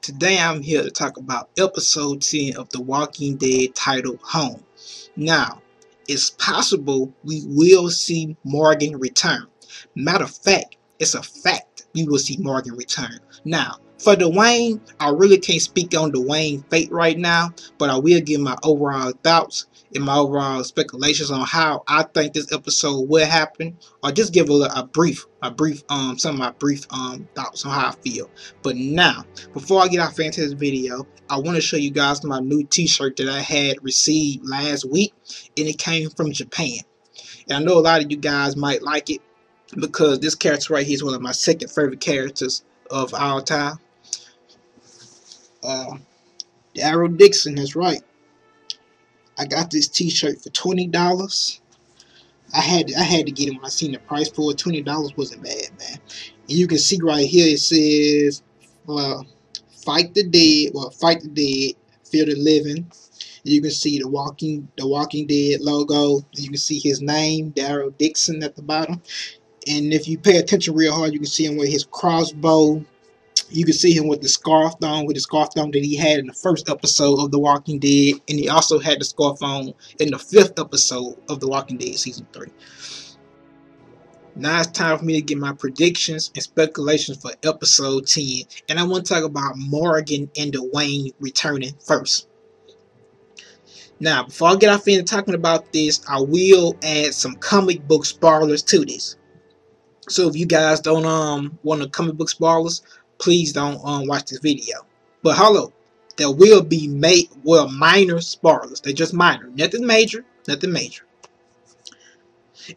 Today I'm here to talk about episode 10 of The Walking Dead titled Home. Now, it's possible we will see Morgan return. Matter of fact, it's a fact we will see Morgan return. Now, for Dwayne, I really can't speak on Dwayne's fate right now, but I will give my overall thoughts and my overall speculations on how I think this episode will happen, or just give some of my brief thoughts on how I feel. But now, before I get off into this video, I want to show you guys my new t-shirt that I had received last week, and it came from Japan. And I know a lot of you guys might like it because this character right here is one of my second favorite characters of all time. Daryl Dixon, that's right. I got this t-shirt for $20. I had to get it when I seen the price for it. $20 wasn't bad, man. And you can see right here it says fight the dead, fear the living. You can see the Walking Dead logo. You can see his name, Daryl Dixon, at the bottom. And if you pay attention real hard, you can see him with his crossbow. You can see him with the scarf on, that he had in the first episode of The Walking Dead. And he also had the scarf on in the 5th episode of The Walking Dead Season 3. Now it's time for me to get my predictions and speculations for episode 10. And I want to talk about Morgan and Dwayne returning first. Now, before I get off into talking about this, I will add some comic book spoilers to this. So if you guys don't want the comic book spoilers, please don't watch this video. But hello, there will be minor spoilers. They're just minor, nothing major. And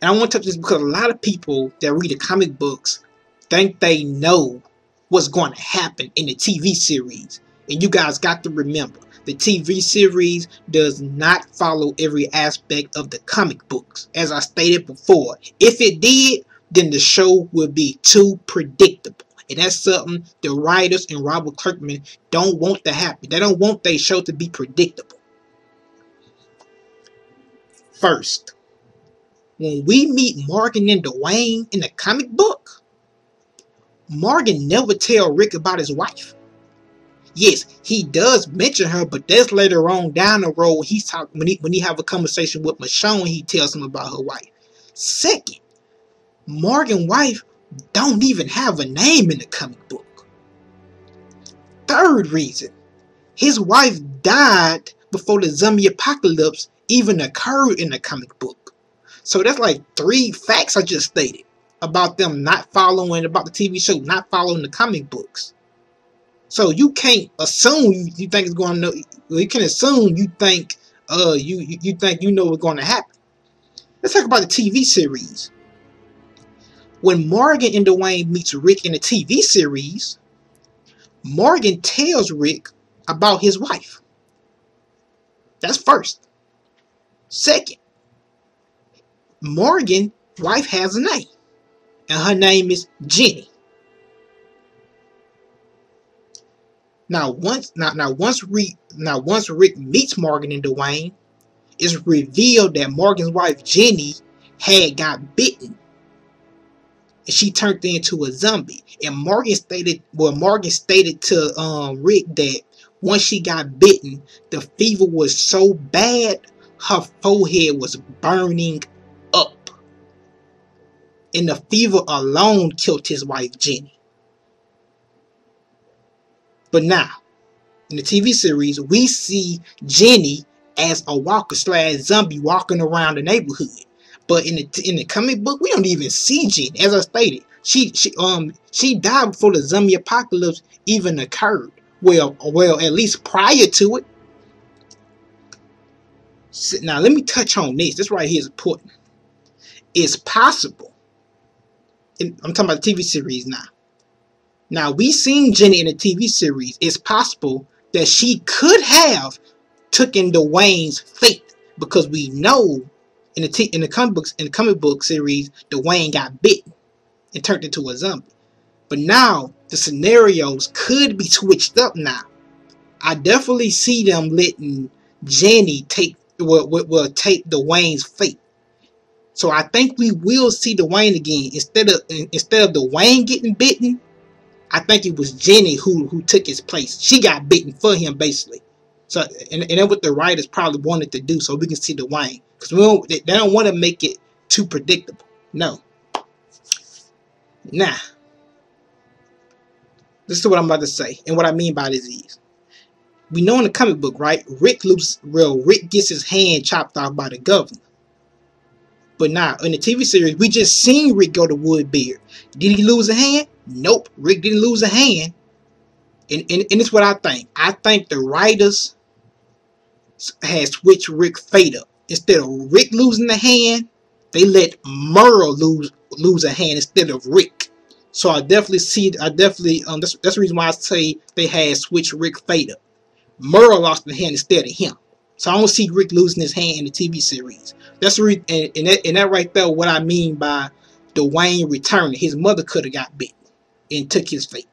I want to touch this because a lot of people that read the comic books think they know what's going to happen in the TV series. And you guys got to remember, the TV series does not follow every aspect of the comic books. As I stated before, if it did, then the show would be too predictable. And that's something the writers and Robert Kirkman don't want to happen. They don't want their show to be predictable. First, when we meet Morgan and Dwayne in the comic book, Morgan never tell Rick about his wife. Yes, he does mention her, but that's later on down the road. When he have a conversation with Michonne, he tells him about her wife. Second, Morgan's wife don't even have a name in the comic book. Third reason, his wife died before the zombie apocalypse even occurred in the comic book. So that's like 3 facts I just stated about them not following, about the TV show not following the comic books. So you can't assume you think it's going to. You can assume you think you think you know what's going to happen. Let's talk about the TV series. When Morgan and Dwayne meets Rick in the TV series, Morgan tells Rick about his wife. That's first. Second, Morgan's wife has a name, and her name is Jenny. Now once Rick meets Morgan and Dwayne, it's revealed that Morgan's wife Jenny had got bitten. And she turned into a zombie. And Morgan stated to Rick that once she got bitten, the fever was so bad, her forehead was burning up. And the fever alone killed his wife, Jenny. But now, in the TV series, we see Jenny as a walker/zombie walking around the neighborhood. But in the comic book, we don't even see Jenny. As I stated, she died before the zombie apocalypse even occurred. Well, at least prior to it. So, now let me touch on this. This right here is important. It's possible. I'm talking about the TV series now. Now we seen Jenny in the TV series. It's possible that she could have taken Dwayne's fate, because we know in the comic book series, Dwayne got bitten and turned into a zombie. But now the scenarios could be switched up now. I definitely see them letting Jenny take Dwayne's fate. So I think we will see Dwayne again. Instead of Dwayne getting bitten, I think it was Jenny who took his place. She got bitten for him, basically. So, and that's what the writers probably wanted to do, so we can see Dwayne. Because they don't want to make it too predictable. No. Now, this is what I'm about to say. And what I mean by this is, we know in the comic book, right? Rick gets his hand chopped off by the governor. But now, in the TV series, we just seen Rick go to Woodbury. Did he lose a hand? Nope. Rick didn't lose a hand. And it's what I think. I think the writers had switched Rick's fate up. Instead of Rick losing the hand, they let Merle lose a hand instead of Rick. So that's the reason why I say they had switched Rick's fate up. Merle lost the hand instead of him. So I don't see Rick losing his hand in the TV series. That's the reason, and that right there, what I mean by Dwayne returning. His mother could have got bitten and took his fate.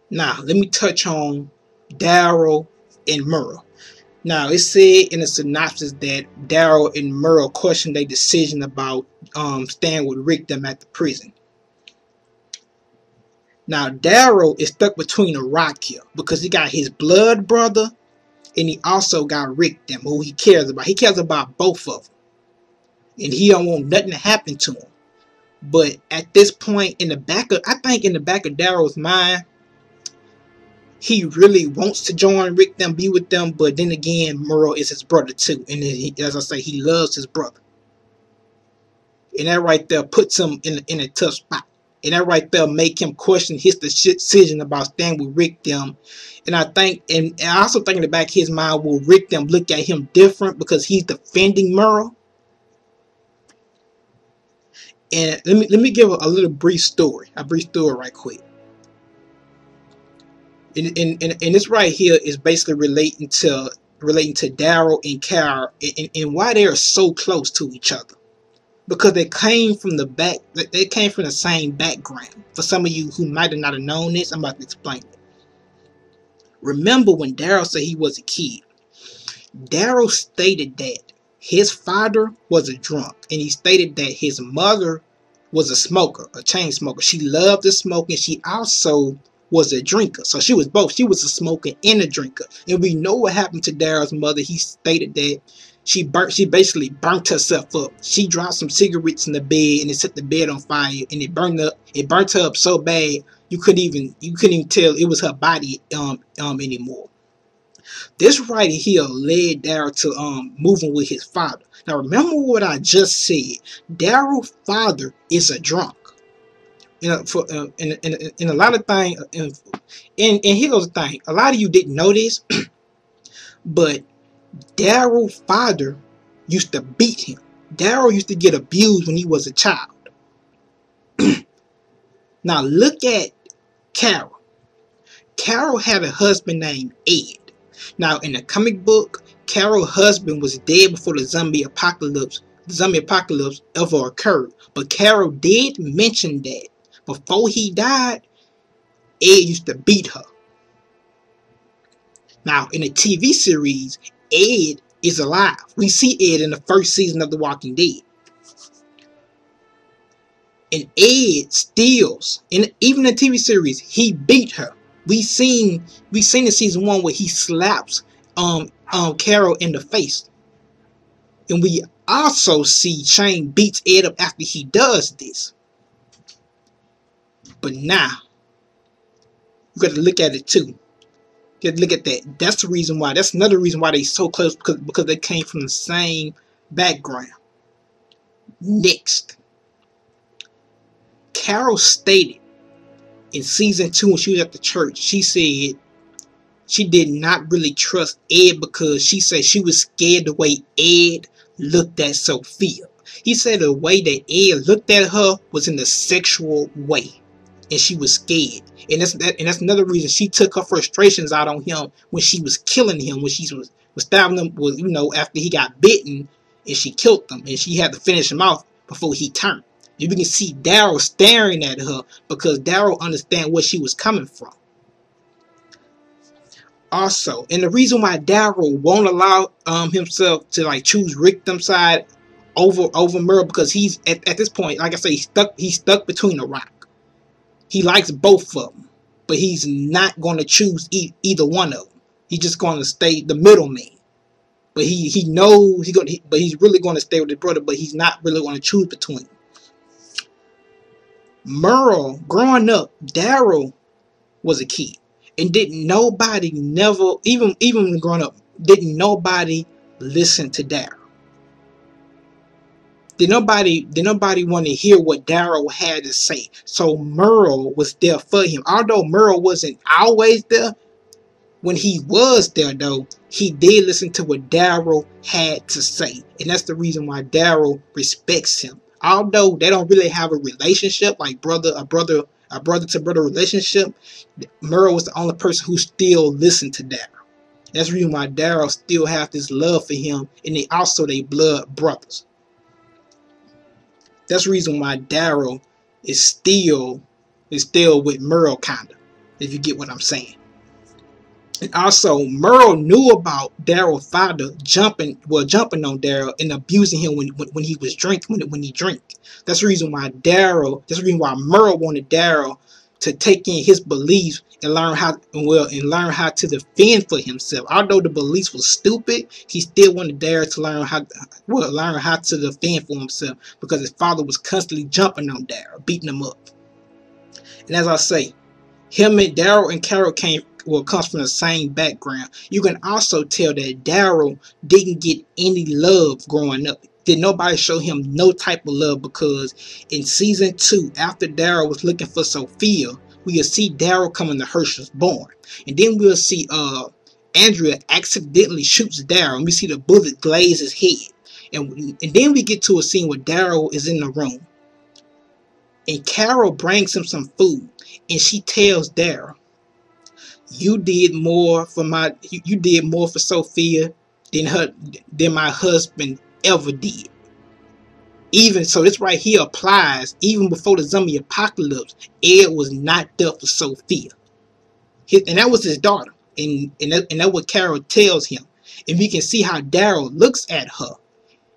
Now, let me touch on Daryl and Merle. Now, it said in the synopsis that Daryl and Merle questioned their decision about staying with Rick them at the prison. Now, Daryl is stuck between a rock here because he got his blood brother and he also got Rick them, who he cares about. He cares about both of them. And he don't want nothing to happen to him. But at this point, I think in the back of Daryl's mind, he really wants to join Rick them, be with them, but then again, Merle is his brother too. And as I say, he loves his brother. And that right there puts him in a tough spot. And that right there make him question his decision about staying with Rick them. And I also think in the back of his mind, will Rick them look at him different because he's defending Merle? And let me give a little brief story right quick. And this right here is basically relating to Daryl and Carol and why they are so close to each other. Because they came from the same background. For some of you who might have not known this, I'm about to explain it. Remember when Daryl said he was a kid, Daryl stated that his father was a drunk, and he stated that his mother was a smoker, a chain smoker. She loved to smoke, and she also was a drinker. So she was both. She was a smoker and a drinker. And we know what happened to Daryl's mother. He stated that she basically burnt herself up. She dropped some cigarettes in the bed and it set the bed on fire, and it burnt her up so bad you couldn't even tell it was her body anymore. This right here led Daryl to moving with his father. Now remember what I just said. Daryl's father is a drunk. In a lot of things, and here's the thing. A lot of you didn't know this, but Daryl's father used to beat him. Daryl used to get abused when he was a child. Now look at Carol. Carol had a husband named Ed. Now in the comic book, Carol's husband was dead before the zombie apocalypse ever occurred. But Carol did mention that before he died, Ed used to beat her. Now in the TV series, Ed is alive. We see Ed in the first season of The Walking Dead. And Ed steals. And even in the TV series, he beat her. We seen in season 1 where he slaps Carol in the face. And we also see Shane beats Ed up after he does this. But now, you got to look at it too. You got to look at that. That's the reason why. That's another reason why they're so close, because they came from the same background. Next, Carol stated in season 2 when she was at the church, she said she did not really trust Ed because she said she was scared the way Ed looked at Sophia. He said the way that Ed looked at her was in a sexual way, and she was scared. And that's another reason she took her frustrations out on him when she was killing him, when she was stabbing him, after he got bitten, and she killed him, and she had to finish him off before he turned. You can see Daryl staring at her because Daryl understands where she was coming from. Also, and the reason why Daryl won't allow himself to choose Rick them side over Merle, because he's at this point, like I say, he's stuck between a rock. He likes both of them, but he's not going to choose either one of them. He's just going to stay the middleman. But he knows but he's really going to stay with his brother. But he's not really going to choose between. Merle, growing up, Daryl was a kid, and didn't nobody never even growing up, didn't nobody listen to Daryl. Did nobody want to hear what Daryl had to say? So Merle was there for him. Although Merle wasn't always there, when he was there though, he did listen to what Daryl had to say. And that's the reason why Daryl respects him. Although they don't really have a relationship, like a brother to brother relationship, Merle was the only person who still listened to Daryl. That's the reason why Daryl still has this love for him, and they blood brothers. That's the reason why Daryl is still with Merle, kinda, if you get what I'm saying. And also, Merle knew about Daryl's father jumping on Daryl and abusing him when he was when he drank. That's the reason why Merle wanted Daryl to take in his beliefs and learn how to defend for himself. Although the beliefs was stupid, he still wanted Daryl to learn how to defend for himself, because his father was constantly jumping on Daryl, beating him up. And as I say, him and Daryl and Carol comes from the same background. You can also tell that Daryl didn't get any love growing up. Did nobody show him no type of love? Because in season 2, after Daryl was looking for Sophia, we'll see Daryl coming to Herschel's barn, and then we'll see Andrea accidentally shoots Daryl, and we see the bullet glaze his head, and then we get to a scene where Daryl is in the room, and Carol brings him some food, and she tells Daryl, you did more for Sophia than my husband ever did. Even so, this right here applies even before the zombie apocalypse. Ed was not there for Sophia, and that was his daughter, and that's what Carol tells him. And we can see how Daryl looks at her,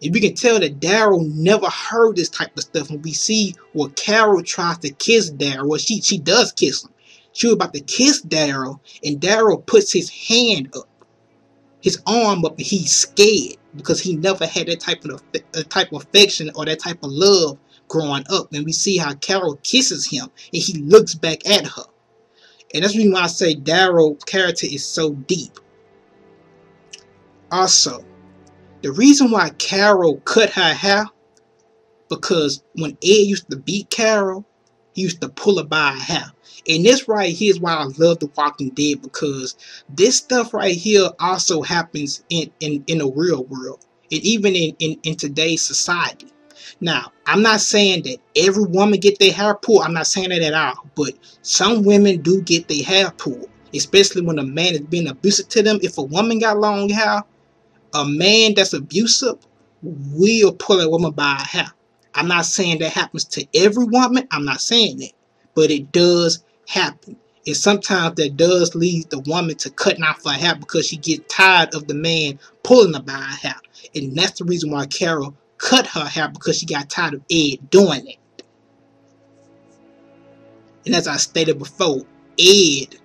and we can tell that Daryl never heard this type of stuff. And we see where Carol tries to kiss Daryl. Well, she does kiss him. She was about to kiss Daryl, and Daryl puts his hand up, his arm up, and he's scared because he never had that type of affection or that type of love growing up. And we see how Carol kisses him, and he looks back at her. And that's the reason why I say Daryl's character is so deep. Also, the reason why Carol cut her hair, because when Ed used to beat Carol, he used to pull her by her hair. And this right here is why I love The Walking Dead, because this stuff right here also happens in the real world, and even in today's society. Now, I'm not saying that every woman get their hair pulled. I'm not saying that at all. But some women do get their hair pulled, especially when a man is being abusive to them. If a woman got long hair, a man that's abusive will pull a woman by her hair. I'm not saying that happens to every woman. I'm not saying that. But it does happen. And sometimes that does lead the woman to cutting off her hair because she gets tired of the man pulling her by her hair. And that's the reason why Carol cut her hair, because she got tired of Ed doing it. And as I stated before, Ed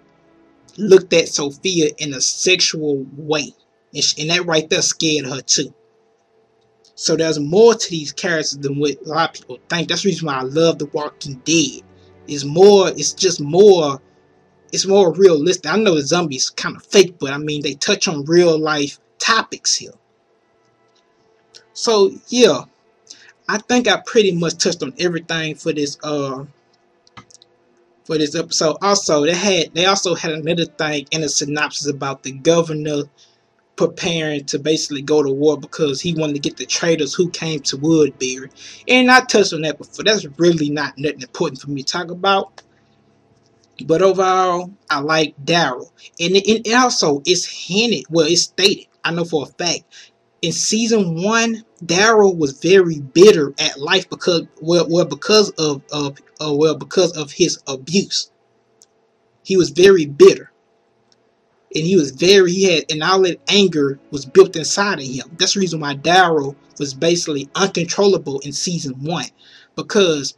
looked at Sophia in a sexual way. And that right there scared her too. So there's more to these characters than what a lot of people think. That's the reason why I love The Walking Dead. It's more realistic. I know the zombies kind of fake, but I mean, they touch on real life topics here. So yeah, I think I pretty much touched on everything for this episode. Also, they also had another thing in the synopsis about the governor preparing to basically go to war because he wanted to get the traders who came to Woodbury. And I touched on that before. That's really not nothing important for me to talk about. But overall, I like Daryl. And it also is hinted, well, it's stated, I know for a fact, in season 1, Daryl was very bitter at life because of his abuse. He was very bitter. And all that anger was built inside of him. That's the reason why Daryl was basically uncontrollable in season 1. Because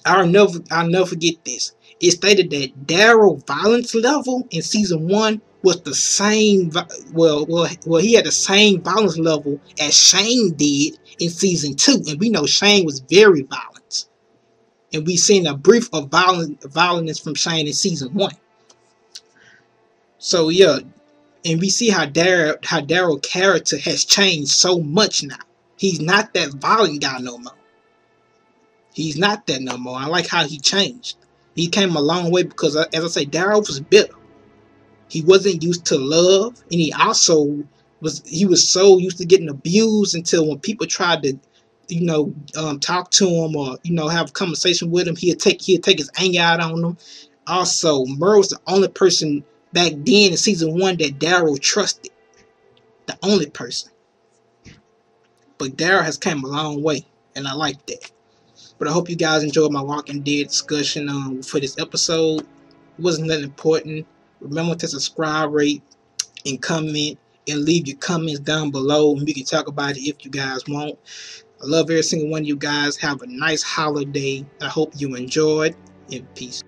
I'll never forget this. it stated that Daryl violence level in season 1 was the same. Well, he had the same violence level as Shane did in season 2, and we know Shane was very violent, and we seen a brief of violence from Shane in season 1. So yeah, and we see how Daryl character has changed so much now. He's not that violent guy no more. He's not that no more. I like how he changed. He came a long way because, as I say, Daryl was bitter. He wasn't used to love, and he was so used to getting abused until when people tried to, talk to him or have a conversation with him, he'd take his anger out on them. Also, Merle was the only person back then in season 1 that Daryl trusted. The only person. But Daryl has come a long way, and I like that. But I hope you guys enjoyed my Walking Dead discussion for this episode. It wasn't that important. Remember to subscribe, rate, and comment, and leave your comments down below, and we can talk about it if you guys want. I love every single one of you guys. Have a nice holiday. I hope you enjoyed, and peace.